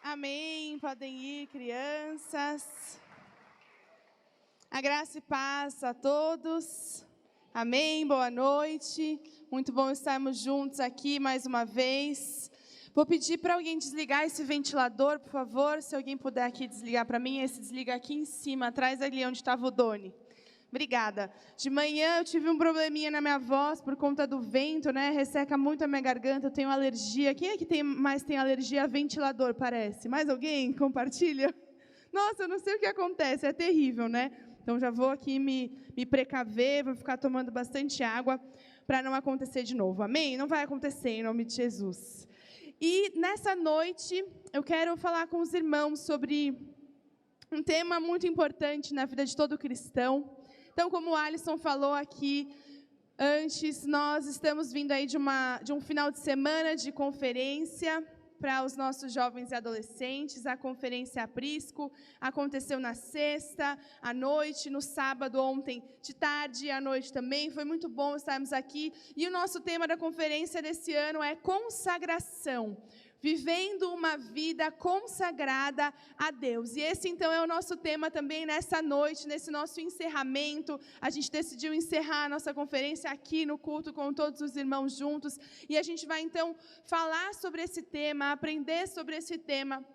Amém. Podem ir, crianças. A graça e paz a todos. Amém. Boa noite. Muito bom estarmos juntos aqui mais uma vez. Vou pedir para alguém desligar esse ventilador, por favor. Se alguém puder aqui desligar para mim, esse desliga aqui em cima, atrás ali onde estava o Doni. Obrigada. De manhã eu tive um probleminha na minha voz por conta do vento, né? Resseca muito a minha garganta, eu tenho alergia. Quem é que tem alergia a ventilador, parece? Mais alguém? Compartilha? Nossa, eu não sei o que acontece, é terrível, né? Então já vou aqui me precaver, vou ficar tomando bastante água para não acontecer de novo. Amém? Não vai acontecer em nome de Jesus. E nessa noite eu quero falar com os irmãos sobre um tema muito importante na vida de todo cristão. Então, como o Alisson falou aqui antes, nós estamos vindo aí de um final de semana de conferência para os nossos jovens e adolescentes. A conferência Aprisco aconteceu na sexta, à noite, no sábado, ontem de tarde e à noite também. Foi muito bom estarmos aqui. E o nosso tema da conferência desse ano é consagração. Vivendo uma vida consagrada a Deus. E esse, então, é o nosso tema também nessa noite, nesse nosso encerramento. A gente decidiu encerrar a nossa conferência aqui no culto com todos os irmãos juntos. E a gente vai, então, falar sobre esse tema, aprender sobre esse tema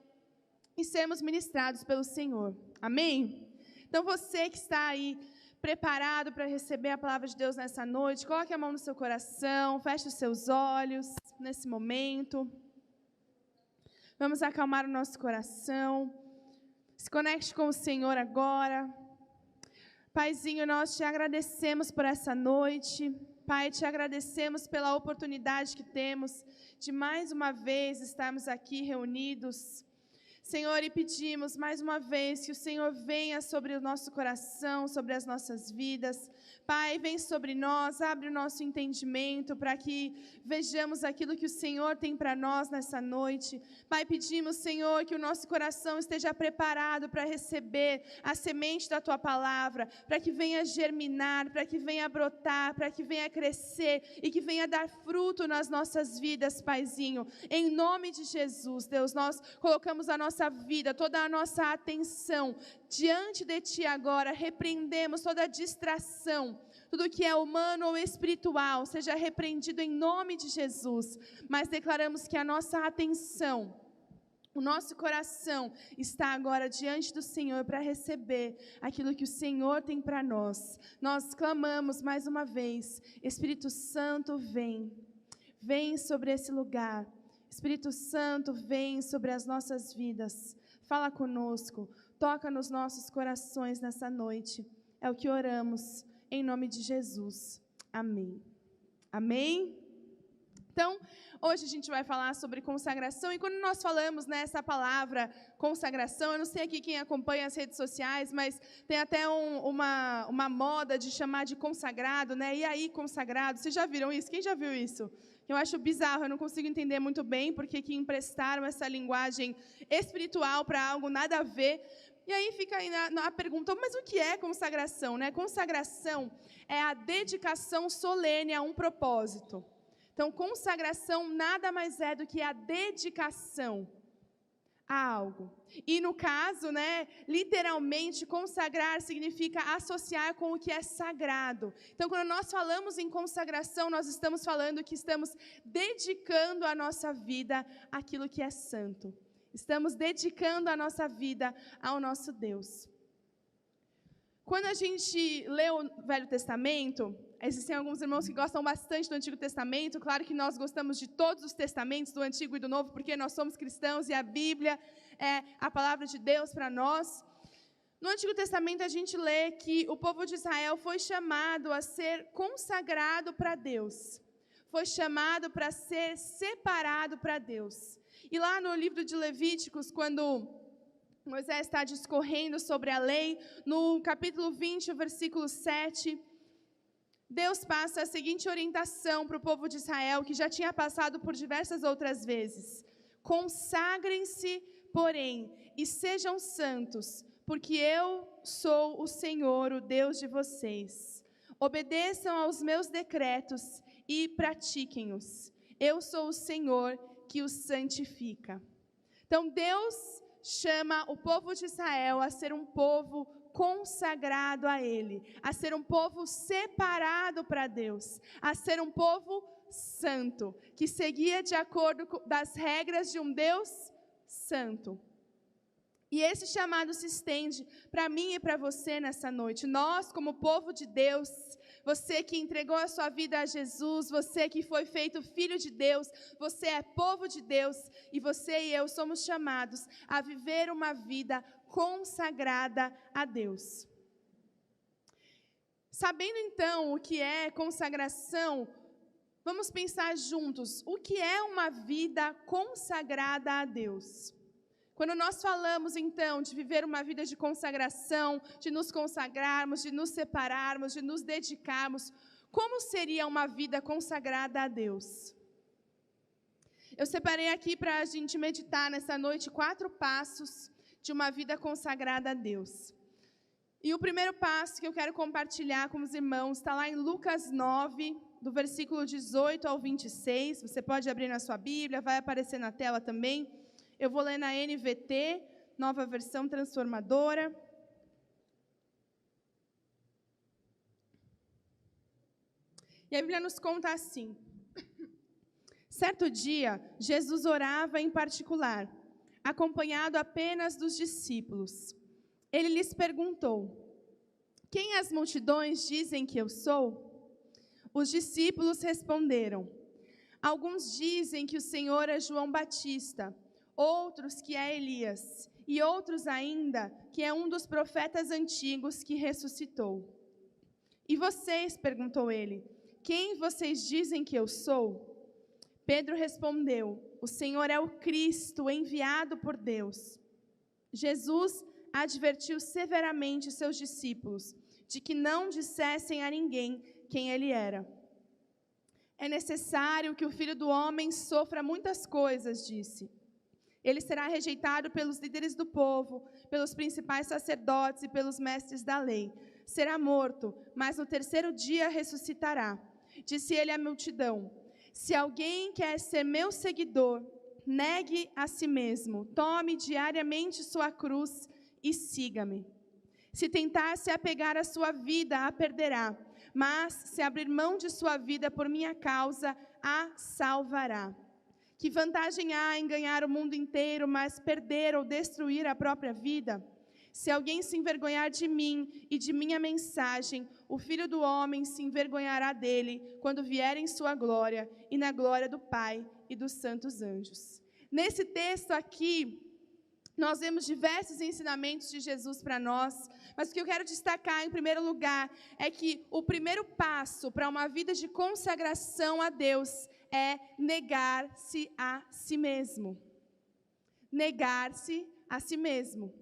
e sermos ministrados pelo Senhor. Amém? Então, você que está aí preparado para receber a palavra de Deus nessa noite, coloque a mão no seu coração, feche os seus olhos nesse momento. Vamos acalmar o nosso coração. Se conecte com o Senhor agora. Paizinho, nós te agradecemos por essa noite. Pai, te agradecemos pela oportunidade que temos de mais uma vez estarmos aqui reunidos. Senhor, e pedimos mais uma vez que o Senhor venha sobre o nosso coração, sobre as nossas vidas. Pai, vem sobre nós, abre o nosso entendimento para que vejamos aquilo que o Senhor tem para nós nessa noite. Pai, pedimos, Senhor, que o nosso coração esteja preparado para receber a semente da Tua palavra, para que venha germinar, para que venha brotar, para que venha crescer e que venha dar fruto nas nossas vidas, Paizinho. Em nome de Jesus, Deus, nós colocamos a nossa vida, toda a nossa atenção diante de Ti agora, repreendemos toda distração, tudo que é humano ou espiritual, seja repreendido em nome de Jesus, mas declaramos que a nossa atenção, o nosso coração está agora diante do Senhor para receber aquilo que o Senhor tem para nós. Nós clamamos mais uma vez, Espírito Santo, vem sobre esse lugar. Espírito Santo, vem sobre as nossas vidas. Fala conosco, toca nos nossos corações nessa noite. É o que oramos, em nome de Jesus. Amém. Amém? Então, hoje a gente vai falar sobre consagração, e quando nós falamos nessa palavra consagração, eu não sei aqui quem acompanha as redes sociais, mas tem até uma moda de chamar de consagrado, né? E aí, consagrado, vocês já viram isso? Quem já viu isso? Eu acho bizarro, eu não consigo entender muito bem porque que emprestaram essa linguagem espiritual para algo nada a ver. E aí fica aí a pergunta, mas o que é consagração, né? Consagração é a dedicação solene a um propósito. Então, consagração nada mais é do que a dedicação a algo. E no caso, né, literalmente, consagrar significa associar com o que é sagrado. Então, quando nós falamos em consagração, nós estamos falando que estamos dedicando a nossa vida àquilo que é santo. Estamos dedicando a nossa vida ao nosso Deus. Quando a gente lê o Velho Testamento, existem alguns irmãos que gostam bastante do Antigo Testamento. Claro que nós gostamos de todos os testamentos, do Antigo e do Novo, porque nós somos cristãos e a Bíblia é a palavra de Deus para nós. No Antigo Testamento a gente lê que o povo de Israel foi chamado a ser consagrado para Deus. Foi chamado para ser separado para Deus. E lá no livro de Levíticos, quando Moisés está discorrendo sobre a lei, no capítulo 20, o versículo 7, Deus passa a seguinte orientação para o povo de Israel, que já tinha passado por diversas outras vezes. Consagrem-se, porém, e sejam santos, porque eu sou o Senhor, o Deus de vocês. Obedeçam aos meus decretos e pratiquem-os. Eu sou o Senhor que os santifica. Então Deus chama o povo de Israel a ser um povo consagrado a Ele, a ser um povo separado para Deus, a ser um povo santo, que seguia de acordo com das regras de um Deus santo. E esse chamado se estende para mim e para você nessa noite. Nós, como povo de Deus, você que entregou a sua vida a Jesus, você que foi feito filho de Deus, você é povo de Deus, e você e eu somos chamados a viver uma vida consagrada a Deus. Sabendo então o que é consagração, vamos pensar juntos, o que é uma vida consagrada a Deus? Quando nós falamos, então, de viver uma vida de consagração, de nos consagrarmos, de nos separarmos, de nos dedicarmos, como seria uma vida consagrada a Deus? Eu separei aqui para a gente meditar nessa noite 4 passos de uma vida consagrada a Deus. E o primeiro passo que eu quero compartilhar com os irmãos está lá em Lucas 9, do versículo 18 ao 26. Você pode abrir na sua Bíblia, vai aparecer na tela também. Eu vou ler na NVT, Nova Versão Transformadora. E a Bíblia nos conta assim: certo dia, Jesus orava em particular, acompanhado apenas dos discípulos. Ele lhes perguntou: quem as multidões dizem que eu sou? Os discípulos responderam: alguns dizem que o Senhor é João Batista, outros que é Elias, e outros ainda que é um dos profetas antigos que ressuscitou. E vocês, perguntou ele, quem vocês dizem que eu sou? Pedro respondeu: o Senhor é o Cristo, enviado por Deus. Jesus advertiu severamente seus discípulos de que não dissessem a ninguém quem ele era. É necessário que o Filho do Homem sofra muitas coisas, disse. Ele será rejeitado pelos líderes do povo, pelos principais sacerdotes e pelos mestres da lei. Será morto, mas no terceiro dia ressuscitará. Disse ele à multidão: se alguém quer ser meu seguidor, negue a si mesmo, tome diariamente sua cruz e siga-me. Se tentar se apegar à sua vida, a perderá, mas se abrir mão de sua vida por minha causa, a salvará. Que vantagem há em ganhar o mundo inteiro, mas perder ou destruir a própria vida? Se alguém se envergonhar de mim e de minha mensagem, o Filho do Homem se envergonhará dele quando vier em sua glória e na glória do Pai e dos santos anjos. Nesse texto aqui, nós vemos diversos ensinamentos de Jesus para nós, mas o que eu quero destacar em primeiro lugar é que o primeiro passo para uma vida de consagração a Deus é negar-se a si mesmo. Negar-se a si mesmo.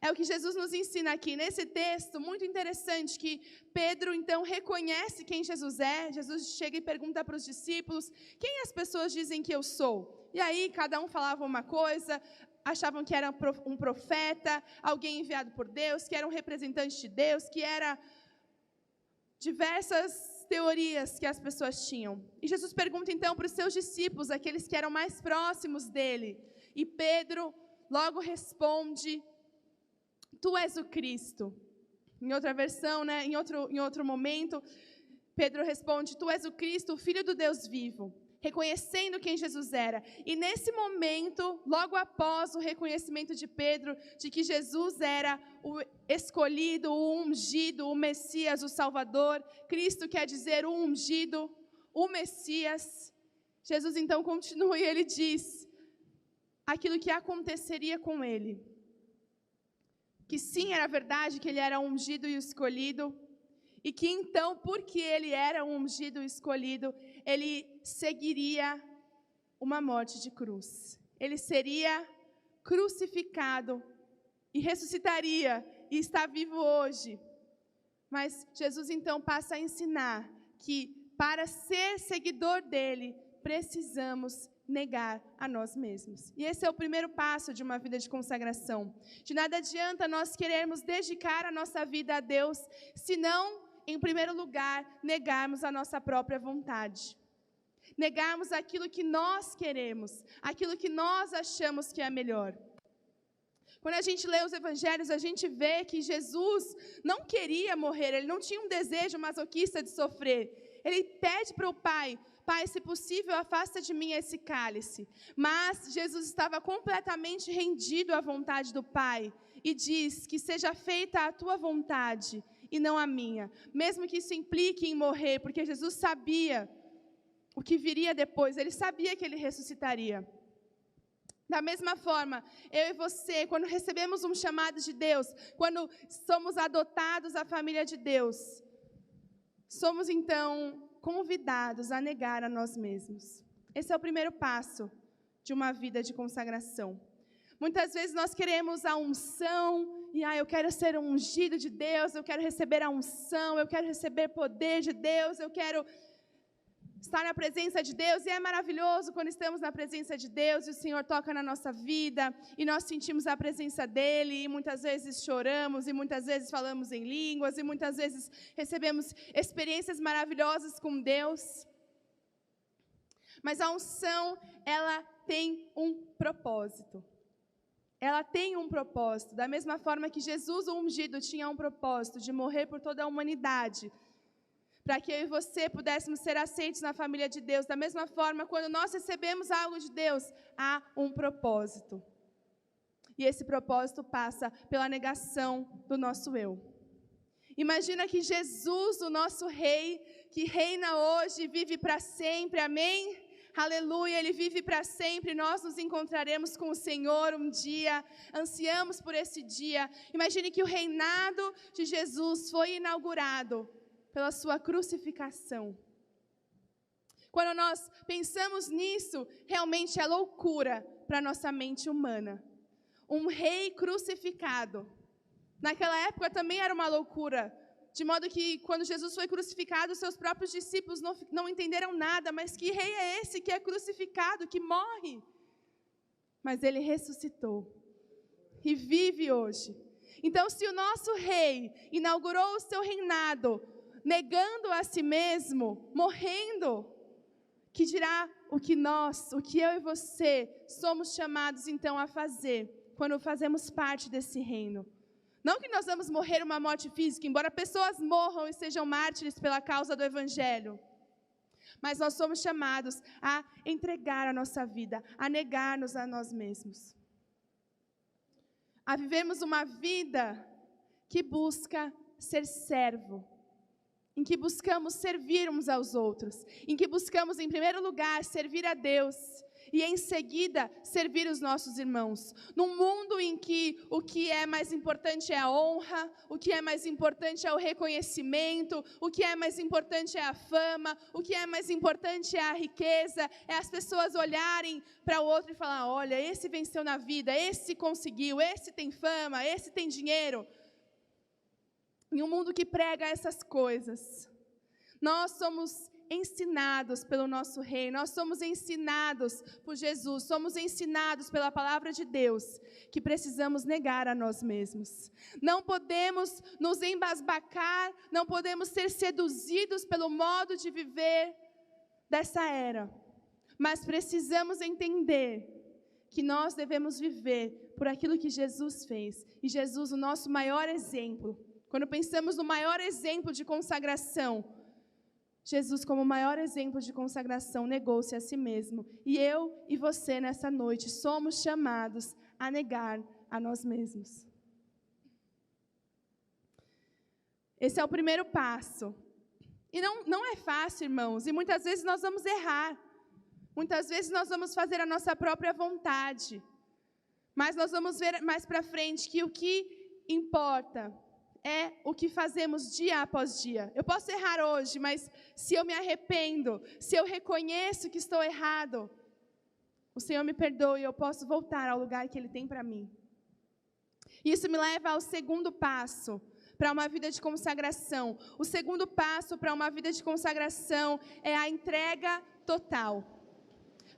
É o que Jesus nos ensina aqui nesse texto, muito interessante, que Pedro então reconhece quem Jesus é. Jesus chega e pergunta para os discípulos: quem as pessoas dizem que eu sou? E aí cada um falava uma coisa, achavam que era um profeta, alguém enviado por Deus, que era um representante de Deus, que era diversas teorias que as pessoas tinham. E Jesus pergunta então para os seus discípulos, aqueles que eram mais próximos dele. E Pedro logo responde: tu és o Cristo. Em outra versão, em outro momento, Pedro responde: tu és o Cristo, o Filho do Deus vivo. Reconhecendo quem Jesus era. E nesse momento, logo após o reconhecimento de Pedro, de que Jesus era o escolhido, o ungido, o Messias, o Salvador, Cristo quer dizer o ungido, o Messias, Jesus então continua e ele diz aquilo que aconteceria com ele. Que sim, era verdade que ele era ungido e escolhido, e que então, porque ele era um ungido e escolhido, ele seguiria uma morte de cruz. Ele seria crucificado e ressuscitaria e está vivo hoje. Mas Jesus então passa a ensinar que para ser seguidor dele, precisamos negar a nós mesmos. E esse é o primeiro passo de uma vida de consagração. De nada adianta nós querermos dedicar a nossa vida a Deus, se não, em primeiro lugar, negarmos a nossa própria vontade. Negarmos aquilo que nós queremos, aquilo que nós achamos que é melhor. Quando a gente lê os evangelhos, a gente vê que Jesus não queria morrer, ele não tinha um desejo masoquista de sofrer. Ele pede para o Pai: Pai, se possível, afasta de mim esse cálice. Mas Jesus estava completamente rendido à vontade do Pai e diz que seja feita a tua vontade e não a minha. Mesmo que isso implique em morrer, porque Jesus sabia o que viria depois, ele sabia que ele ressuscitaria. Da mesma forma, eu e você, quando recebemos um chamado de Deus, quando somos adotados à família de Deus, somos então convidados a negar a nós mesmos. Esse é o primeiro passo de uma vida de consagração. Muitas vezes nós queremos a unção, e eu quero ser um ungido de Deus, eu quero receber a unção, eu quero receber poder de Deus, eu quero estar na presença de Deus, e é maravilhoso quando estamos na presença de Deus, e o Senhor toca na nossa vida, e nós sentimos a presença dEle, e muitas vezes choramos, e muitas vezes falamos em línguas, e muitas vezes recebemos experiências maravilhosas com Deus. Mas a unção, ela tem um propósito. Ela tem um propósito, da mesma forma que Jesus, o ungido, tinha um propósito de morrer por toda a humanidade, para que eu e você pudéssemos ser aceitos na família de Deus. Da mesma forma, quando nós recebemos algo de Deus, há um propósito. E esse propósito passa pela negação do nosso eu. Imagina que Jesus, o nosso Rei, que reina hoje e vive para sempre, amém? Aleluia, Ele vive para sempre, nós nos encontraremos com o Senhor um dia, ansiamos por esse dia. Imagine que o reinado de Jesus foi inaugurado pela sua crucificação. Quando nós pensamos nisso, realmente é loucura para a nossa mente humana. Um rei crucificado. Naquela época também era uma loucura, de modo que quando Jesus foi crucificado, seus próprios discípulos não entenderam nada, mas que rei é esse que é crucificado, que morre? Mas ele ressuscitou e vive hoje. Então, se o nosso rei inaugurou o seu reinado, negando a si mesmo, morrendo, que dirá o que eu e você somos chamados então a fazer, quando fazemos parte desse reino. Não que nós vamos morrer uma morte física, embora pessoas morram e sejam mártires pela causa do Evangelho. Mas nós somos chamados a entregar a nossa vida, a negar-nos a nós mesmos. A vivermos uma vida que busca ser servo, em que buscamos servir uns aos outros, em que buscamos, em primeiro lugar, servir a Deus, e em seguida, servir os nossos irmãos. Num mundo em que o que é mais importante é a honra, o que é mais importante é o reconhecimento, o que é mais importante é a fama, o que é mais importante é a riqueza, é as pessoas olharem para o outro e falar: olha, esse venceu na vida, esse conseguiu, esse tem fama, esse tem dinheiro. Em um mundo que prega essas coisas, nós somos ensinados pelo nosso Rei, nós somos ensinados por Jesus, somos ensinados pela palavra de Deus, que precisamos negar a nós mesmos. Não podemos nos embasbacar, não podemos ser seduzidos pelo modo de viver dessa era, mas precisamos entender que nós devemos viver por aquilo que Jesus fez, e Jesus, o nosso maior exemplo. Quando pensamos no maior exemplo de consagração, Jesus, como o maior exemplo de consagração, negou-se a si mesmo. E eu e você, nessa noite, somos chamados a negar a nós mesmos. Esse é o primeiro passo. E não é fácil, irmãos, e muitas vezes nós vamos errar. Muitas vezes nós vamos fazer a nossa própria vontade. Mas nós vamos ver mais para frente que o que importa é o que fazemos dia após dia. Eu posso errar hoje, mas se eu me arrependo, se eu reconheço que estou errado, o Senhor me perdoa e eu posso voltar ao lugar que Ele tem para mim. Isso me leva ao segundo passo para uma vida de consagração. O segundo passo para uma vida de consagração é a entrega total.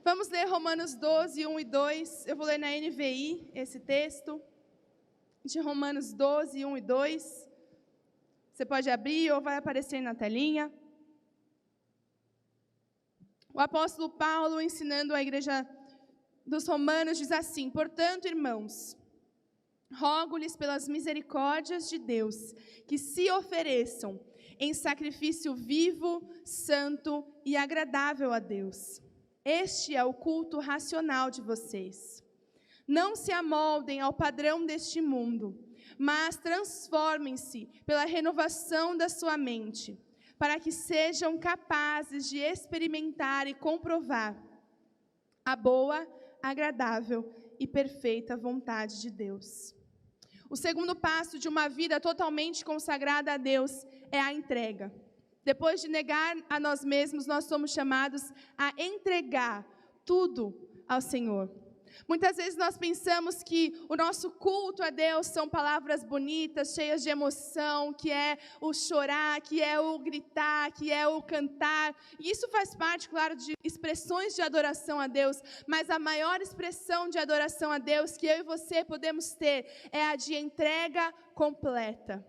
Vamos ler Romanos 12, 1 e 2. Eu vou ler na NVI esse texto. De Romanos 12, 1 e 2. Você pode abrir ou vai aparecer na telinha. O apóstolo Paulo, ensinando a igreja dos Romanos, diz assim: portanto, irmãos, rogo-lhes pelas misericórdias de Deus, que se ofereçam em sacrifício vivo, santo e agradável a Deus. Este é o culto racional de vocês. Não se amoldem ao padrão deste mundo, mas transformem-se pela renovação da sua mente, para que sejam capazes de experimentar e comprovar a boa, agradável e perfeita vontade de Deus. O segundo passo de uma vida totalmente consagrada a Deus é a entrega. Depois de negar a nós mesmos, nós somos chamados a entregar tudo ao Senhor. Muitas vezes nós pensamos que o nosso culto a Deus são palavras bonitas, cheias de emoção, que é o chorar, que é o gritar, que é o cantar. E isso faz parte, claro, de expressões de adoração a Deus, mas a maior expressão de adoração a Deus que eu e você podemos ter é a de entrega completa.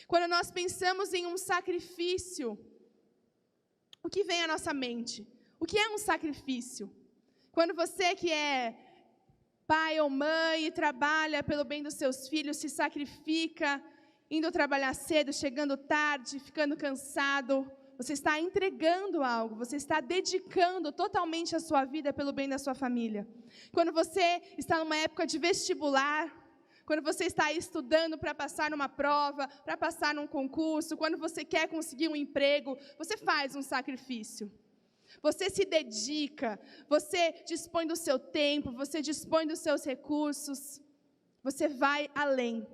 Quando nós pensamos em um sacrifício, o que vem à nossa mente? O que é um sacrifício? Quando você que é pai ou mãe e trabalha pelo bem dos seus filhos, se sacrifica, indo trabalhar cedo, chegando tarde, ficando cansado, você está entregando algo, você está dedicando totalmente a sua vida pelo bem da sua família. Quando você está numa época de vestibular, quando você está aí estudando para passar numa prova, para passar num concurso, quando você quer conseguir um emprego, você faz um sacrifício. Você se dedica, você dispõe do seu tempo, você dispõe dos seus recursos, você vai além.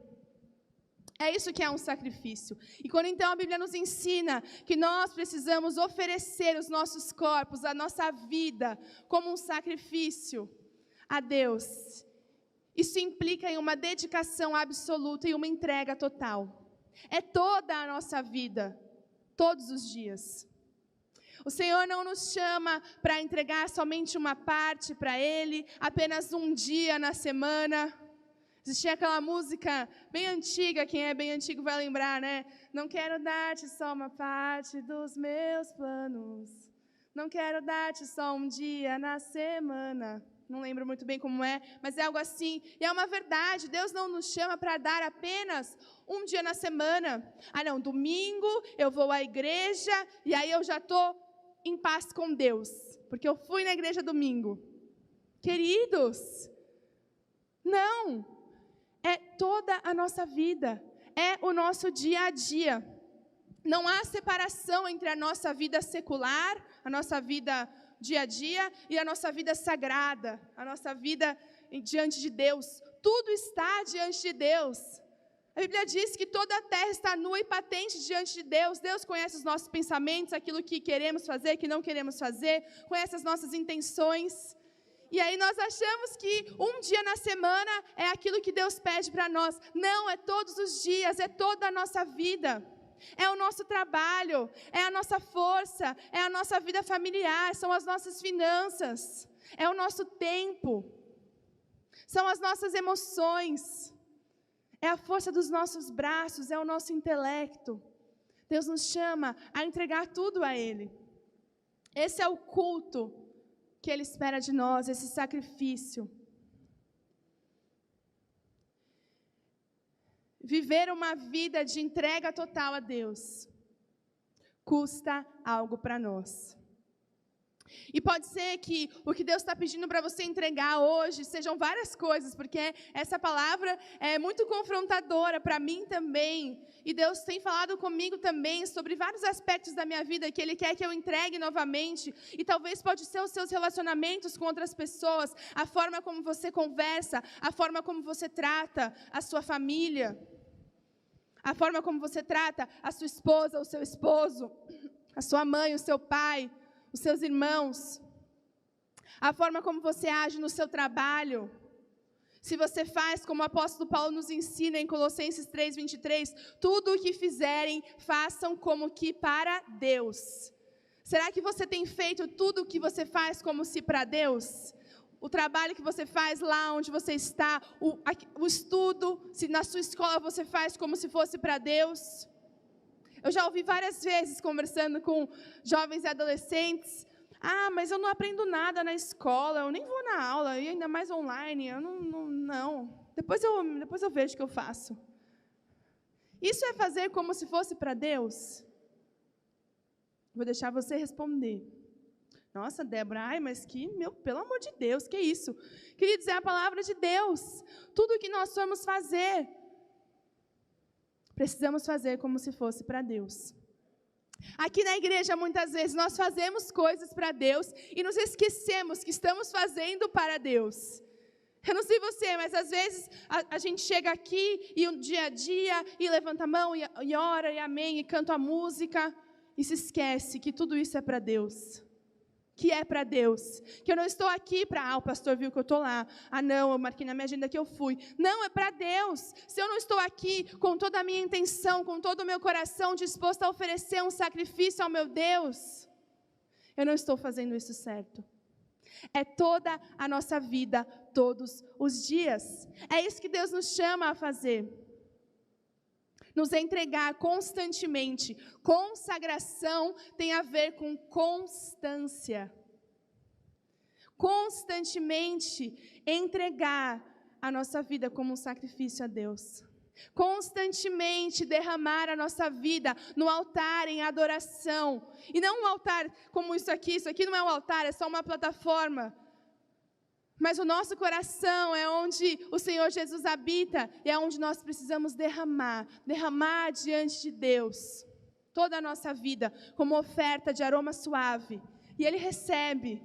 É isso que é um sacrifício. E quando então a Bíblia nos ensina que nós precisamos oferecer os nossos corpos, a nossa vida, como um sacrifício a Deus, isso implica em uma dedicação absoluta e uma entrega total. É toda a nossa vida, todos os dias. O Senhor não nos chama para entregar somente uma parte para Ele, apenas um dia na semana. Existia aquela música bem antiga, quem é bem antigo vai lembrar, né? Não quero dar-te só uma parte dos meus planos. Não quero dar-te só um dia na semana. Não lembro muito bem como é, mas é algo assim. E é uma verdade, Deus não nos chama para dar apenas um dia na semana. Ah não, domingo eu vou à igreja e aí eu já estou em paz com Deus, porque eu fui na igreja domingo. Queridos, não. É toda a nossa vida, é o nosso dia a dia. Não há separação entre a nossa vida secular, a nossa vida dia a dia, e a nossa vida sagrada, a nossa vida diante de Deus. Tudo está diante de Deus. A Bíblia diz que toda a terra está nua e patente diante de Deus. Deus conhece os nossos pensamentos, aquilo que queremos fazer, que não queremos fazer, conhece as nossas intenções. E aí nós achamos que um dia na semana é aquilo que Deus pede para nós. Não, é todos os dias, é toda a nossa vida. É o nosso trabalho, é a nossa força, é a nossa vida familiar, são as nossas finanças, é o nosso tempo, são as nossas emoções, é a força dos nossos braços, é o nosso intelecto. Deus nos chama a entregar tudo a Ele. Esse é o culto que Ele espera de nós, esse sacrifício. Viver uma vida de entrega total a Deus custa algo para nós. E pode ser que o que Deus está pedindo para você entregar hoje sejam várias coisas, porque essa palavra é muito confrontadora para mim também. E Deus tem falado comigo também sobre vários aspectos da minha vida que Ele quer que eu entregue novamente. E talvez pode ser os seus relacionamentos com outras pessoas, a forma como você conversa, a forma como você trata a sua família, a forma como você trata a sua esposa, o seu esposo, a sua mãe, o seu pai, os seus irmãos, a forma como você age no seu trabalho. Se você faz como o apóstolo Paulo nos ensina em Colossenses 3:23, tudo o que fizerem, façam como que para Deus. Será que você tem feito tudo o que você faz como se para Deus? O trabalho que você faz lá onde você está, o estudo, se na sua escola você faz como se fosse para Deus? Eu já ouvi várias vezes, conversando com jovens e adolescentes, mas eu não aprendo nada na escola, eu nem vou na aula, e ainda mais online, eu não. Depois eu vejo o que eu faço. Isso é fazer como se fosse para Deus? Vou deixar você responder. Nossa, Débora, mas pelo amor de Deus, que isso? Queridos, é a palavra de Deus. Tudo o que nós formos fazer, precisamos fazer como se fosse para Deus. Aqui na igreja, muitas vezes, nós fazemos coisas para Deus e nos esquecemos que estamos fazendo para Deus. Eu não sei você, mas às vezes a gente chega aqui e um dia a dia, e levanta a mão, e ora, e amém, e canta a música, e se esquece que tudo isso é para Deus. Que é para Deus. Que eu não estou aqui para, o pastor viu que eu estou lá. Não, eu marquei na minha agenda que eu fui. Não, é para Deus. Se eu não estou aqui com toda a minha intenção, com todo o meu coração disposto a oferecer um sacrifício ao meu Deus, eu não estou fazendo isso certo. É toda a nossa vida, todos os dias. É isso que Deus nos chama a fazer. Nos entregar constantemente. Consagração tem a ver com constância. Constantemente entregar a nossa vida como um sacrifício a Deus. Constantemente derramar a nossa vida no altar em adoração. E não um altar como isso aqui não é um altar, é só uma plataforma. Mas o nosso coração é onde o Senhor Jesus habita e é onde nós precisamos derramar diante de Deus toda a nossa vida como oferta de aroma suave. E Ele recebe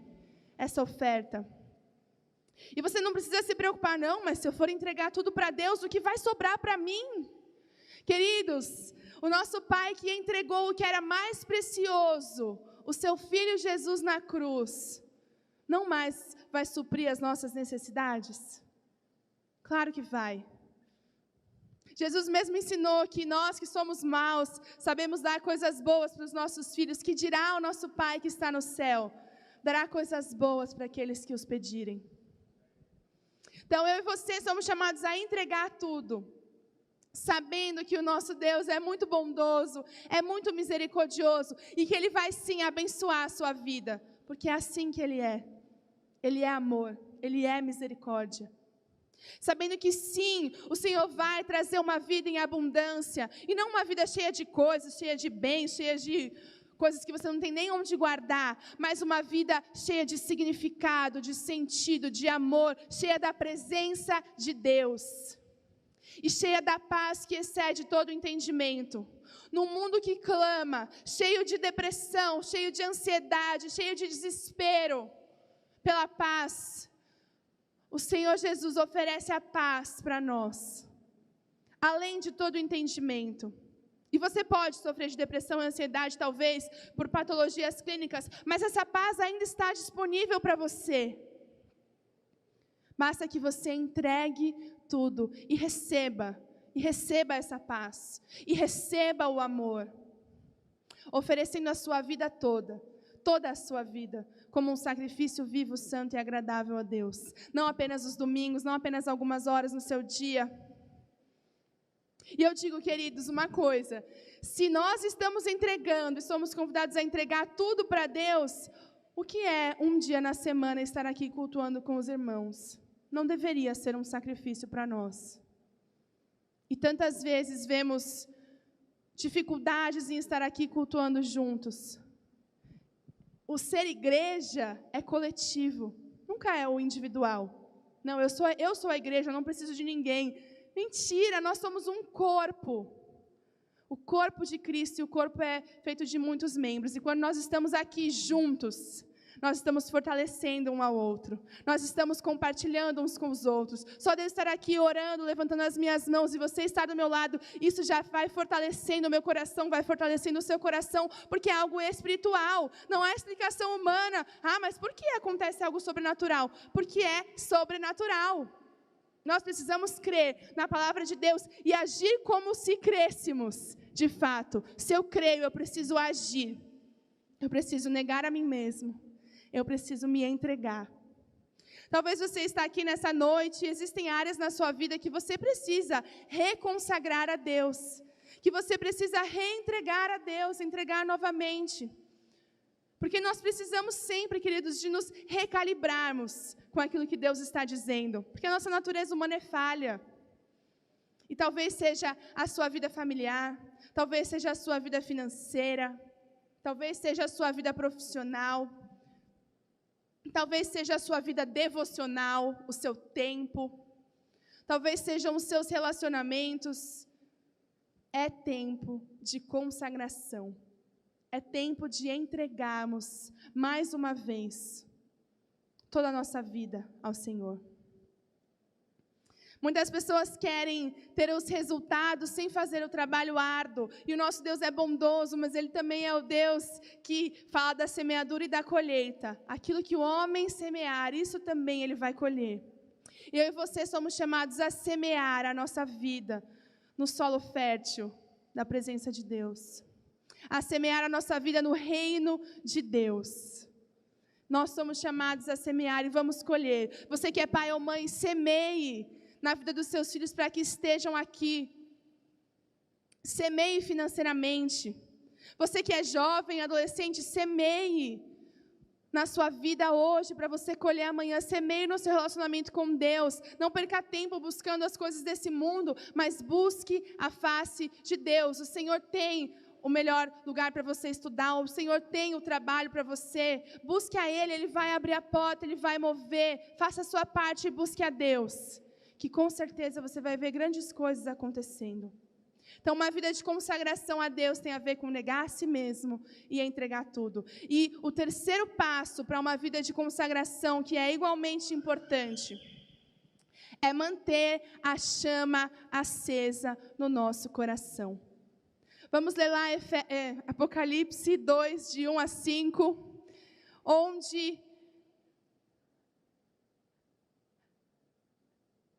essa oferta. E você não precisa se preocupar, não, mas se eu for entregar tudo para Deus, o que vai sobrar para mim? Queridos, o nosso Pai que entregou o que era mais precioso, o seu Filho Jesus na cruz, não mais vai suprir as nossas necessidades? Claro que vai. Jesus mesmo ensinou que nós que somos maus, sabemos dar coisas boas para os nossos filhos, que dirá o nosso Pai que está no céu, dará coisas boas para aqueles que os pedirem. Então eu e você somos chamados a entregar tudo, sabendo que o nosso Deus é muito bondoso, é muito misericordioso, e que Ele vai sim abençoar a sua vida, porque é assim que Ele é. Ele é amor, Ele é misericórdia. Sabendo que sim, o Senhor vai trazer uma vida em abundância, e não uma vida cheia de coisas, cheia de bens, cheia de coisas que você não tem nem onde guardar, mas uma vida cheia de significado, de sentido, de amor, cheia da presença de Deus, e cheia da paz que excede todo o entendimento. Num mundo que clama, cheio de depressão, cheio de ansiedade, cheio de desespero, pela paz, o Senhor Jesus oferece a paz para nós, além de todo o entendimento. E você pode sofrer de depressão e ansiedade, talvez, por patologias clínicas, mas essa paz ainda está disponível para você. Basta que você entregue tudo e receba essa paz, e receba o amor, oferecendo a sua vida toda a sua vida, como um sacrifício vivo, santo e agradável a Deus. Não apenas os domingos, não apenas algumas horas no seu dia. E eu digo, queridos, uma coisa: se nós estamos entregando e somos convidados a entregar tudo para Deus, o que é um dia na semana estar aqui cultuando com os irmãos? Não deveria ser um sacrifício para nós. E tantas vezes vemos dificuldades em estar aqui cultuando juntos. O ser igreja é coletivo, nunca é o individual. Não, eu sou a igreja, eu não preciso de ninguém. Mentira, nós somos um corpo. O corpo de Cristo, e o corpo é feito de muitos membros. E quando nós estamos aqui juntos, nós estamos fortalecendo um ao outro. Nós estamos compartilhando uns com os outros. Só de eu estar aqui orando, levantando as minhas mãos, e você estar do meu lado, isso já vai fortalecendo o meu coração, vai fortalecendo o seu coração, porque é algo espiritual, não é explicação humana. Mas por que acontece algo sobrenatural? Porque é sobrenatural. Nós precisamos crer na palavra de Deus e agir como se crêssemos, de fato. Se eu creio, eu preciso agir. Eu preciso negar a mim mesmo. Eu preciso me entregar. Talvez você está aqui nessa noite, existem áreas na sua vida que você precisa reconsagrar a Deus, que você precisa reentregar a Deus, entregar novamente. Porque nós precisamos sempre, queridos, de nos recalibrarmos com aquilo que Deus está dizendo. Porque a nossa natureza humana é falha. E talvez seja a sua vida familiar, talvez seja a sua vida financeira, talvez seja a sua vida profissional, talvez seja a sua vida devocional, o seu tempo, talvez sejam os seus relacionamentos. É tempo de consagração. É tempo de entregarmos, mais uma vez, toda a nossa vida ao Senhor. Muitas pessoas querem ter os resultados sem fazer o trabalho árduo. E o nosso Deus é bondoso, mas Ele também é o Deus que fala da semeadura e da colheita. Aquilo que o homem semear, isso também Ele vai colher. E eu e você somos chamados a semear a nossa vida no solo fértil da presença de Deus. A semear a nossa vida no reino de Deus. Nós somos chamados a semear e vamos colher. Você que é pai ou mãe, semeie na vida dos seus filhos para que estejam aqui. Semeie financeiramente. Você que é jovem, adolescente, semeie na sua vida hoje para você colher amanhã. Semeie no seu relacionamento com Deus. Não perca tempo buscando as coisas desse mundo, mas busque a face de Deus. O Senhor tem o melhor lugar para você estudar, o Senhor tem o trabalho para você. Busque a Ele, Ele vai abrir a porta, Ele vai mover. Faça a sua parte e busque a Deus, que com certeza você vai ver grandes coisas acontecendo. Então, uma vida de consagração a Deus tem a ver com negar a si mesmo e entregar tudo. E o terceiro passo para uma vida de consagração, que é igualmente importante, é manter a chama acesa no nosso coração. Vamos ler lá Apocalipse 2, de 1 a 5, onde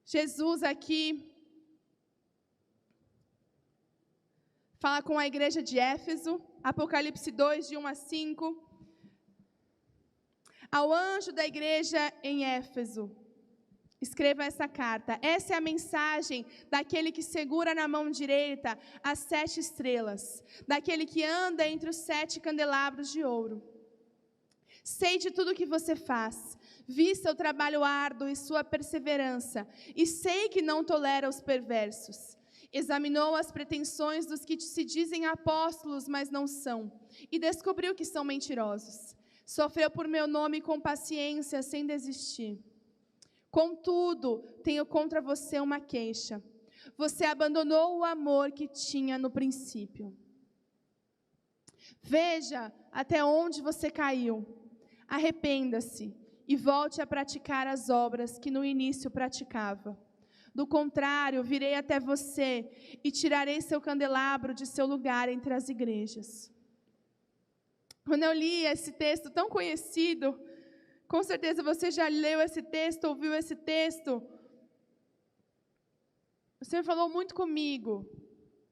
Jesus aqui fala com a igreja de Éfeso, Apocalipse 2, de 1 a 5. Ao anjo da igreja em Éfeso, escreva essa carta. Essa é a mensagem daquele que segura na mão direita as 7 estrelas, daquele que anda entre os 7 candelabros de ouro. Sei de tudo o que você faz, vi seu trabalho árduo e sua perseverança, e sei que não tolera os perversos. Examinou as pretensões dos que se dizem apóstolos, mas não são, e descobriu que são mentirosos. Sofreu por meu nome com paciência, sem desistir. Contudo, tenho contra você uma queixa. Você abandonou o amor que tinha no princípio. Veja até onde você caiu. Arrependa-se e volte a praticar as obras que no início praticava. Do contrário, virei até você e tirarei seu candelabro de seu lugar entre as igrejas. Quando eu li esse texto tão conhecido, com certeza você já leu esse texto, ouviu esse texto. O Senhor falou muito comigo,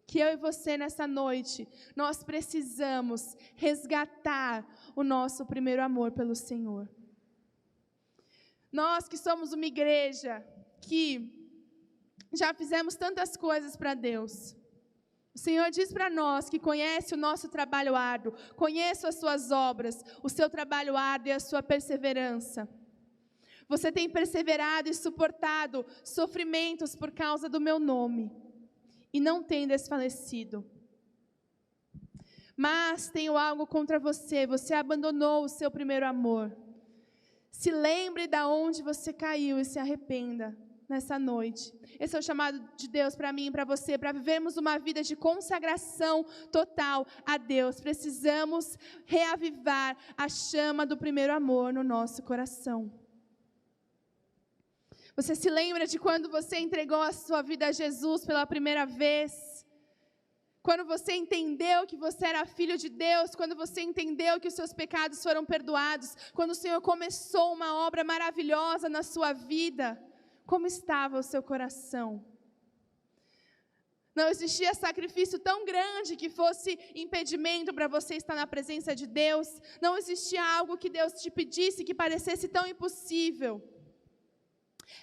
que eu e você nessa noite, nós precisamos resgatar o nosso primeiro amor pelo Senhor. Nós que somos uma igreja que já fizemos tantas coisas para Deus. O Senhor diz para nós que conhece o nosso trabalho árduo, conhece as suas obras, o seu trabalho árduo e a sua perseverança. Você tem perseverado e suportado sofrimentos por causa do meu nome e não tem desfalecido. Mas tenho algo contra você, você abandonou o seu primeiro amor. Se lembre de onde você caiu e se arrependa nessa noite. Esse é o chamado de Deus para mim e para você, para vivermos uma vida de consagração total a Deus. Precisamos reavivar a chama do primeiro amor no nosso coração. Você se lembra de quando você entregou a sua vida a Jesus pela primeira vez? Quando você entendeu que você era filho de Deus, quando você entendeu que os seus pecados foram perdoados, quando o Senhor começou uma obra maravilhosa na sua vida, como estava o seu coração? Não existia sacrifício tão grande que fosse impedimento para você estar na presença de Deus. Não existia algo que Deus te pedisse que parecesse tão impossível.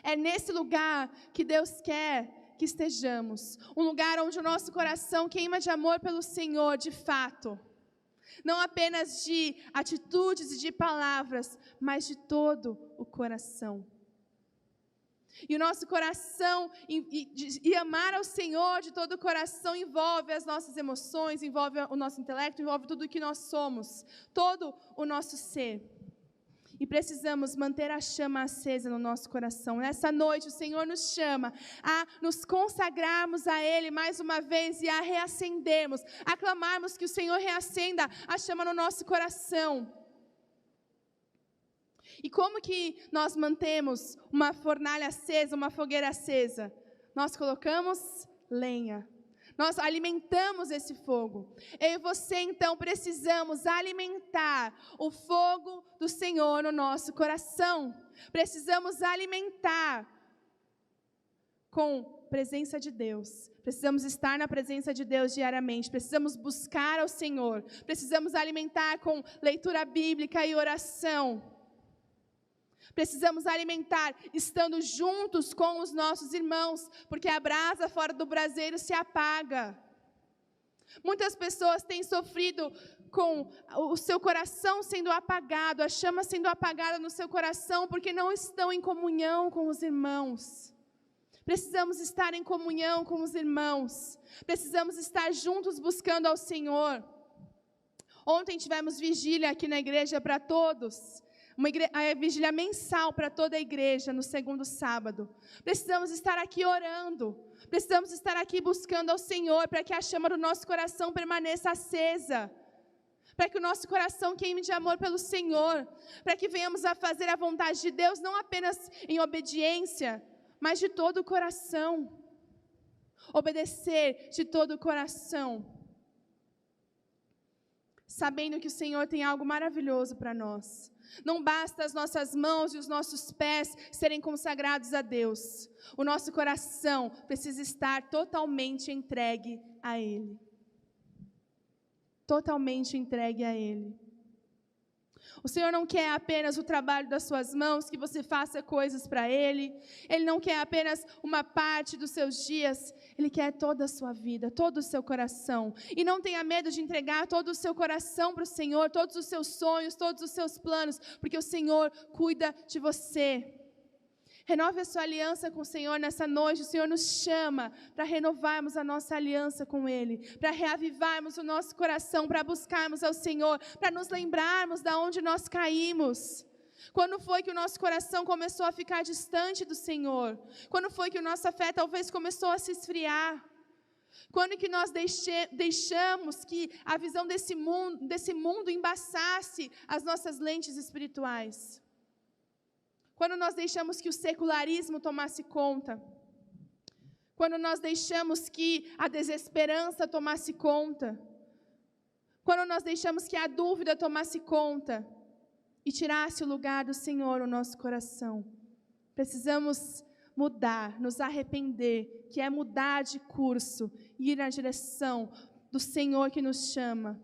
É nesse lugar que Deus quer que estejamos. Um lugar onde o nosso coração queima de amor pelo Senhor, de fato. Não apenas de atitudes e de palavras, mas de todo o coração. E o nosso coração, e amar ao Senhor de todo o coração, envolve as nossas emoções, envolve o nosso intelecto, envolve tudo o que nós somos, todo o nosso ser. E precisamos manter a chama acesa no nosso coração. Nessa noite, o Senhor nos chama a nos consagrarmos a Ele mais uma vez e a reacendermos, a clamarmos que o Senhor reacenda a chama no nosso coração. E como que nós mantemos uma fornalha acesa, uma fogueira acesa? Nós colocamos lenha. Nós alimentamos esse fogo. Eu e você, então, precisamos alimentar o fogo do Senhor no nosso coração. Precisamos alimentar com presença de Deus. Precisamos estar na presença de Deus diariamente. Precisamos buscar ao Senhor. Precisamos alimentar com leitura bíblica e oração. Precisamos alimentar estando juntos com os nossos irmãos, porque a brasa fora do braseiro se apaga. Muitas pessoas têm sofrido com o seu coração sendo apagado, a chama sendo apagada no seu coração, porque não estão em comunhão com os irmãos. Precisamos estar em comunhão com os irmãos. Precisamos estar juntos buscando ao Senhor. Ontem tivemos vigília aqui na igreja para todos. A vigília mensal para toda a igreja no segundo sábado. Precisamos estar aqui orando. Precisamos estar aqui buscando ao Senhor para que a chama do nosso coração permaneça acesa. Para que o nosso coração queime de amor pelo Senhor. Para que venhamos a fazer a vontade de Deus, não apenas em obediência, mas de todo o coração. Obedecer de todo o coração. Sabendo que o Senhor tem algo maravilhoso para nós. Não basta as nossas mãos e os nossos pés serem consagrados a Deus. O nosso coração precisa estar totalmente entregue a Ele. Totalmente entregue a Ele. O Senhor não quer apenas o trabalho das suas mãos, que você faça coisas para Ele. Ele não quer apenas uma parte dos seus dias. Ele quer toda a sua vida, todo o seu coração. E não tenha medo de entregar todo o seu coração para o Senhor, todos os seus sonhos, todos os seus planos, porque o Senhor cuida de você. Renove a sua aliança com o Senhor nessa noite. O Senhor nos chama para renovarmos a nossa aliança com Ele, para reavivarmos o nosso coração, para buscarmos ao Senhor, para nos lembrarmos de onde nós caímos. Quando foi que o nosso coração começou a ficar distante do Senhor? Quando foi que a nossa fé talvez começou a se esfriar? Quando que nós deixamos que a visão desse mundo embaçasse as nossas lentes espirituais? Quando nós deixamos que o secularismo tomasse conta? Quando nós deixamos que a desesperança tomasse conta? Quando nós deixamos que a dúvida tomasse conta? E tirasse o lugar do Senhor no nosso coração? Precisamos mudar, nos arrepender, que é mudar de curso, ir na direção do Senhor que nos chama.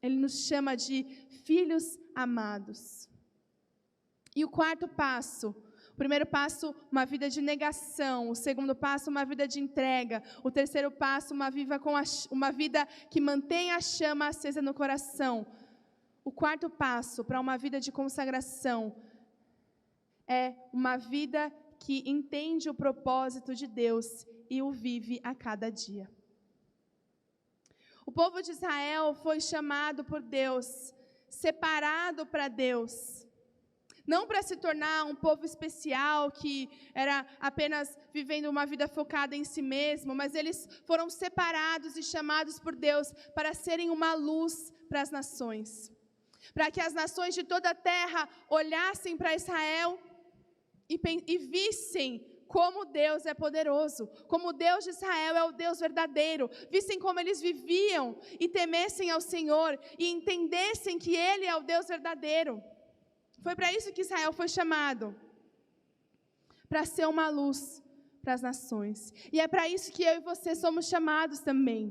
Ele nos chama de filhos amados. E o quarto passo, o primeiro passo, uma vida de negação. O segundo passo, uma vida de entrega. O terceiro passo, uma vida que mantém a chama acesa no coração. O quarto passo para uma vida de consagração é uma vida que entende o propósito de Deus e o vive a cada dia. O povo de Israel foi chamado por Deus, separado para Deus. Não para se tornar um povo especial, que era apenas vivendo uma vida focada em si mesmo, mas eles foram separados e chamados por Deus para serem uma luz para as nações. Para que as nações de toda a terra olhassem para Israel e vissem como Deus é poderoso, como o Deus de Israel é o Deus verdadeiro, vissem como eles viviam e temessem ao Senhor e entendessem que Ele é o Deus verdadeiro. Foi para isso que Israel foi chamado, para ser uma luz para as nações. E é para isso que eu e você somos chamados também,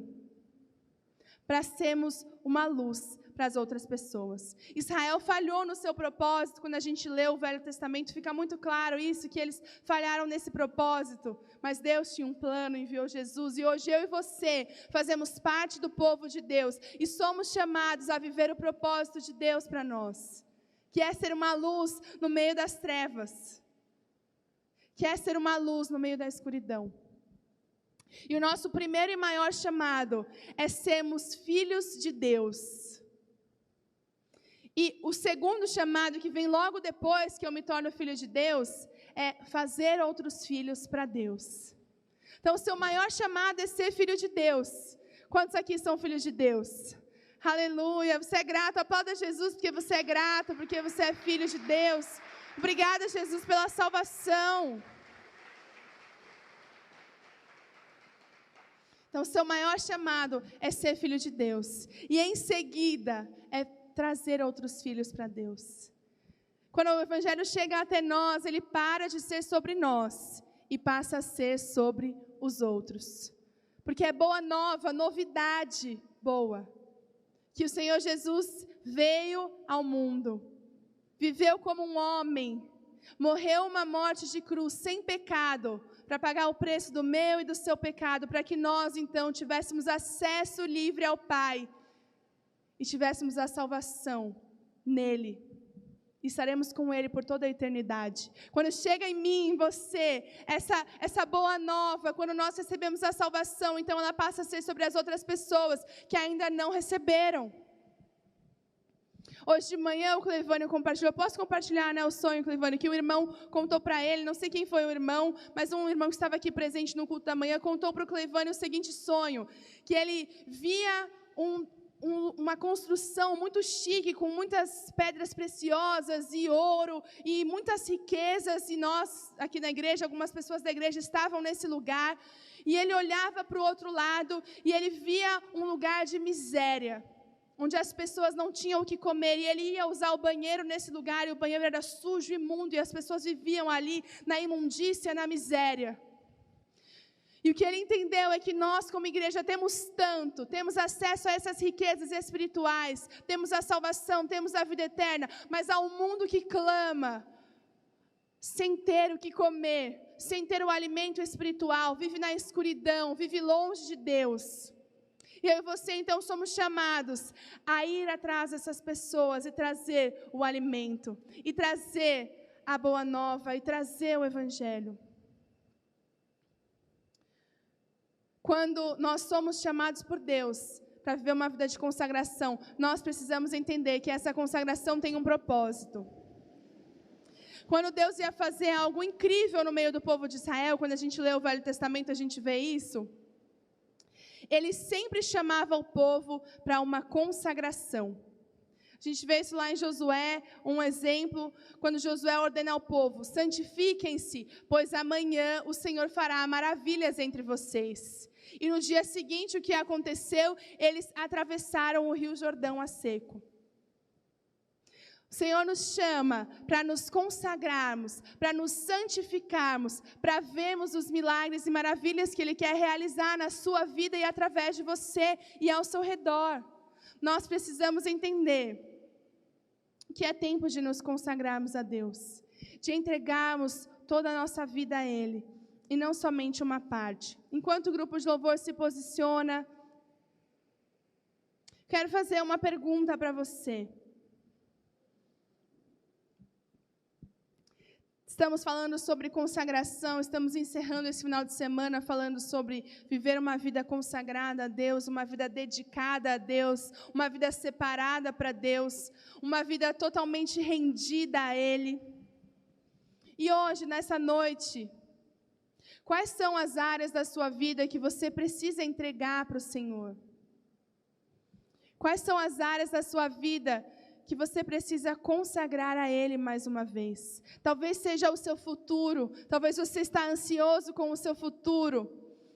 para sermos uma luz para as outras pessoas. Israel falhou no seu propósito. Quando a gente lê o Velho Testamento, fica muito claro isso, que eles falharam nesse propósito. Mas Deus tinha um plano, enviou Jesus. E hoje eu e você fazemos parte do povo de Deus. E somos chamados a viver o propósito de Deus para nós. Que é ser uma luz no meio das trevas. Que é ser uma luz no meio da escuridão. E o nosso primeiro e maior chamado é sermos filhos de Deus. E o segundo chamado, que vem logo depois que eu me torno filho de Deus, é fazer outros filhos para Deus. Então, o seu maior chamado é ser filho de Deus. Quantos aqui são filhos de Deus? Aleluia, você é grato, aplauda Jesus porque você é grato, porque você é filho de Deus. Obrigada, Jesus, pela salvação. Então, o seu maior chamado é ser filho de Deus. E em seguida, é trazer outros filhos para Deus. Quando o Evangelho chega até nós, ele para de ser sobre nós e passa a ser sobre os outros. Porque é boa nova, novidade boa. Que o Senhor Jesus veio ao mundo, viveu como um homem, morreu uma morte de cruz sem pecado, para pagar o preço do meu e do seu pecado, para que nós, então, tivéssemos acesso livre ao Pai e tivéssemos a salvação nele. E estaremos com Ele por toda a eternidade. Quando chega em mim, em você, essa boa nova, quando nós recebemos a salvação, então ela passa a ser sobre as outras pessoas que ainda não receberam. Hoje de manhã o Clevânio compartilhou, posso compartilhar, né, o sonho, Clevânio, que o irmão contou para ele, não sei quem foi o irmão, mas um irmão que estava aqui presente no culto da manhã, contou para o Clevânio o seguinte sonho, que ele via uma construção muito chique, com muitas pedras preciosas e ouro e muitas riquezas, e nós aqui na igreja, algumas pessoas da igreja estavam nesse lugar, e ele olhava para o outro lado e ele via um lugar de miséria, onde as pessoas não tinham o que comer, e ele ia usar o banheiro nesse lugar, e o banheiro era sujo, imundo, e as pessoas viviam ali na imundícia, na miséria. E o que ele entendeu é que nós, como igreja, temos acesso a essas riquezas espirituais, temos a salvação, temos a vida eterna, mas há um mundo que clama, sem ter o que comer, sem ter o alimento espiritual, vive na escuridão, vive longe de Deus. E eu e você, então, somos chamados a ir atrás dessas pessoas e trazer o alimento, e trazer a boa nova, e trazer o Evangelho. Quando nós somos chamados por Deus para viver uma vida de consagração, nós precisamos entender que essa consagração tem um propósito. Quando Deus ia fazer algo incrível no meio do povo de Israel, quando a gente lê o Velho Testamento, a gente vê isso. Ele sempre chamava o povo para uma consagração. A gente vê isso lá em Josué, um exemplo, quando Josué ordena ao povo: santifiquem-se, pois amanhã o Senhor fará maravilhas entre vocês. E no dia seguinte, o que aconteceu? Eles atravessaram o Rio Jordão a seco. O Senhor nos chama para nos consagrarmos, para nos santificarmos, para vermos os milagres e maravilhas que Ele quer realizar na sua vida e através de você e ao seu redor. Nós precisamos entender que é tempo de nos consagrarmos a Deus, de entregarmos toda a nossa vida a Ele, e não somente uma parte. Enquanto o grupo de louvor se posiciona, quero fazer uma pergunta para você. Estamos falando sobre consagração, estamos encerrando esse final de semana falando sobre viver uma vida consagrada a Deus, uma vida dedicada a Deus, uma vida separada para Deus, uma vida totalmente rendida a Ele. E hoje, nessa noite, quais são as áreas da sua vida que você precisa entregar para o Senhor? Quais são as áreas da sua vida que você precisa consagrar a Ele mais uma vez? Talvez seja o seu futuro, talvez você está ansioso com o seu futuro,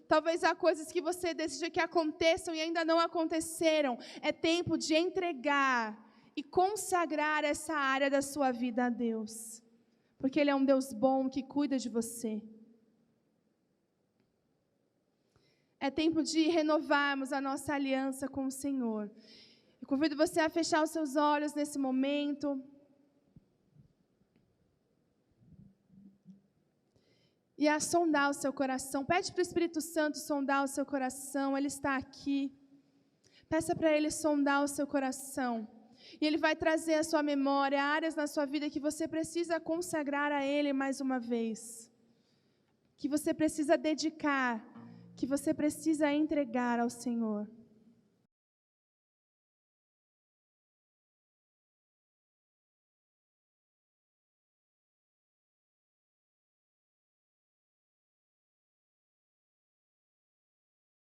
talvez há coisas que você deseja que aconteçam e ainda não aconteceram. É tempo de entregar e consagrar essa área da sua vida a Deus, porque Ele é um Deus bom que cuida de você. É tempo de renovarmos a nossa aliança com o Senhor. convido você a fechar os seus olhos nesse momento. E a sondar o seu coração. Pede para o Espírito Santo sondar o seu coração. Ele está aqui. Peça para Ele sondar o seu coração. E Ele vai trazer à sua memória áreas na sua vida que você precisa consagrar a Ele mais uma vez. Que você precisa dedicar. Que você precisa entregar ao Senhor.